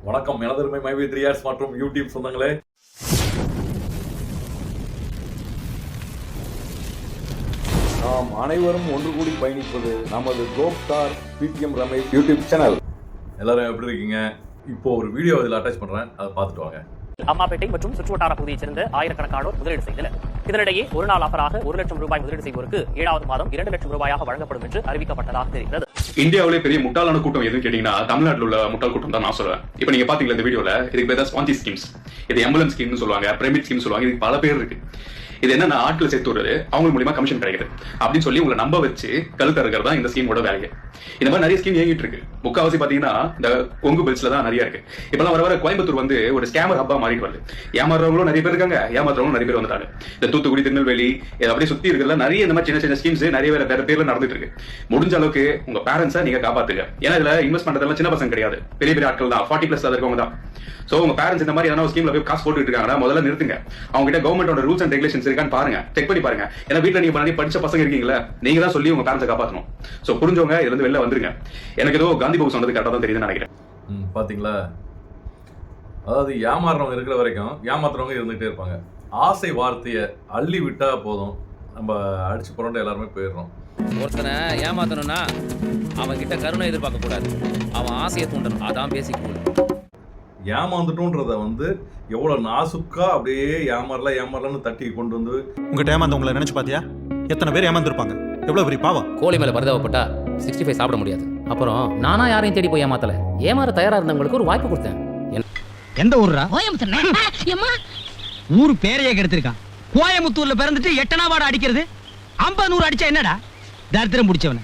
வணக்கம் எனதருமை மைவி 3 மற்றும் யூடியூப் சொந்தங்களே. நாம் அனைவரும் ஒன்று கூடி பயணிப்பது நமது கோப்டார் பிடிஎம் ரமேஷ் யூடியூப் சேனல். எல்லாரும் எப்படி இருக்கீங்க? இப்போ ஒரு வீடியோ இதில் அட்டாச் பண்றேன், அதை பார்த்துட்டு வாங்க. அம்மாப்பேட்டை மற்றும் சுற்றுவட்டார பகுதியைச் சேர்ந்த ஆயிரக்கணக்கானோர் முதலீடு செய்தனர். இதனிடையே ஒரு நாள் ஆஃபராக 1 லட்சம் ரூபாய் முதலீடு செய்வோருக்கு 7வது மாதம் 2 லட்சம் ரூபாயாக வழங்கப்படும் என்று அறிவிக்கப்பட்டதாக தெரிகிறது. இந்தியாவிலே பெரிய முட்டாளான கூட்டம் எதுன்னு கேட்டீங்கன்னா தமிழ்நாட்டில் உள்ள முட்டாள் கூட்டம் தான் நான் சொல்லுவேன். இப்போ நீங்க பாத்தீங்களா இந்த வீடியோல, இதுக்கு பேர் தான் ஸ்பான்ஜி ஸ்கீம்ஸ். இது எம்புலன்ஸ் ஸ்கீம்னு சொல்லுவாங்க, பிரமிட் ஸ்கீம் சொல்லுவாங்க. இதுக்கு பல பேர் இருக்கு. இது என்னன்னா ஆட்களை சேர்த்து விடுறது, அவங்க மூலியமா கமிஷன் கிடைக்குது அப்படின்னு சொல்லி உங்களை நம்ப வச்சு கழுத்த இருக்கிறது தான் இந்த ஸ்கீமோட வேலையை. இந்த மாதிரி நிறைய ஸ்கீம் இயங்கிட்டு இருக்கு. முக்காவாசி பாத்தீங்கன்னா இந்த கொங்கு பெல்ட்ஸ்ல தான் நிறைய இருக்கு. இப்பெல்லாம் வர கோயம்புத்தூர் வந்து ஒரு ஸ்கேமர் ஹப்பா மாறிட்டு வருது. ஏமாறுறவங்களும் நிறைய பேர் இருக்காங்க, ஏமாத்துறவங்களும் நிறைய பேர் வந்துட்டாங்க. இந்த தூத்துக்குடி, திருநெல்வேலி அப்படியே சுத்தி இருக்கிறதுல நிறைய இந்த மாதிரி சின்ன சின்ன ஸ்கீம்ஸ் நிறைய வேற பேர்ல நடந்துட்டு இருக்கு. முடிஞ்ச அளவுக்கு உங்க பேரண்ட்ஸை நீங்க காப்பாத்துங்க. ஏன்னா இதுல இன்வெஸ்ட் பண்றதெல்லாம் சின்ன பசங்க கிடையாது, பெரிய பெரிய ஆட்கள் தான், 40+ இருக்கவங்க தான். சோ உங்க பேரண்ட்ஸ் இந்த மாதிரி எதனா ஸ்கீம்ல போய் காசு போட்டுட்டு இருக்காங்கன்னா முதல்ல நிறுத்துங்க. அவங்க கிட்ட கவர்மெண்டோட ரூல்ஸ் அண்ட் ரெகுலேஷன்ஸ் இருக்கான்னு பாருங்க, செக் பண்ணி பாருங்க. ஏன்னா வீட்டுல நீங்க பண்ணி படிச்ச பசங்க இருக்கீங்களா, நீங்க தான் சொல்லி உங்க பேரண்ட்ஸை காப்பாற்றணும். சோ புரிஞ்சவங்க இதுல இருந்து வெளில வந்துருங்க. எனக்கு ஏதோ காந்தி பாபு சொன்னது கரெக்டா தான் தெரியுதுன்னு நினைக்கிறேன். பாத்தீங்களா, அதாவது ஏமாறுறவங்க இருக்கிற வரைக்கும் ஏமாத்துறவங்க இருந்துகிட்டே இருப்பாங்க. ஆசை வார்த்தையை அள்ளி விட்டா போதும், நம்ம அடிச்சு புரண்டு எல்லாருமே போயிடுறோம். ஒருத்தனை ஏமாத்தணும்னா அவன் கிட்ட கருணை எதிர்பார்க்க கூடாது, அவன் ஆசையை தூண்டணும். அதான் பேசிக். ஏமாந்துட்டோன்றத வந்து எவ்வளோ நாசுக்கா அப்படியே ஏமாறலன்னு தட்டி கொண்டு வந்து உங்கள்கிட்ட ஏமாந்தவங்களை நினைச்சு பார்த்தியா? எத்தனை பேர் ஏமாந்துருப்பாங்க, எவ்வளோ பெரிய பாவம். கோழி மேல பரிதாபப்பட்டா 65 சாப்பிட முடியாது. அப்புறம் நானா யாரையும் தேடி போய் ஏமாத்தல, ஏமாற தயாரா இருந்தவங்களுக்கு ஒரு வாய்ப்பு கொடுத்தேன். எந்த ஊர்ரா? ஊரு பேரையே கெடுத்திருக்கான். கோயமுத்தூர்ல பிறந்துட்டு 8னா வாட அடிக்கிறது. 50 100 அடிச்சா என்னடா? தரித்திரம் முடிச்சவன.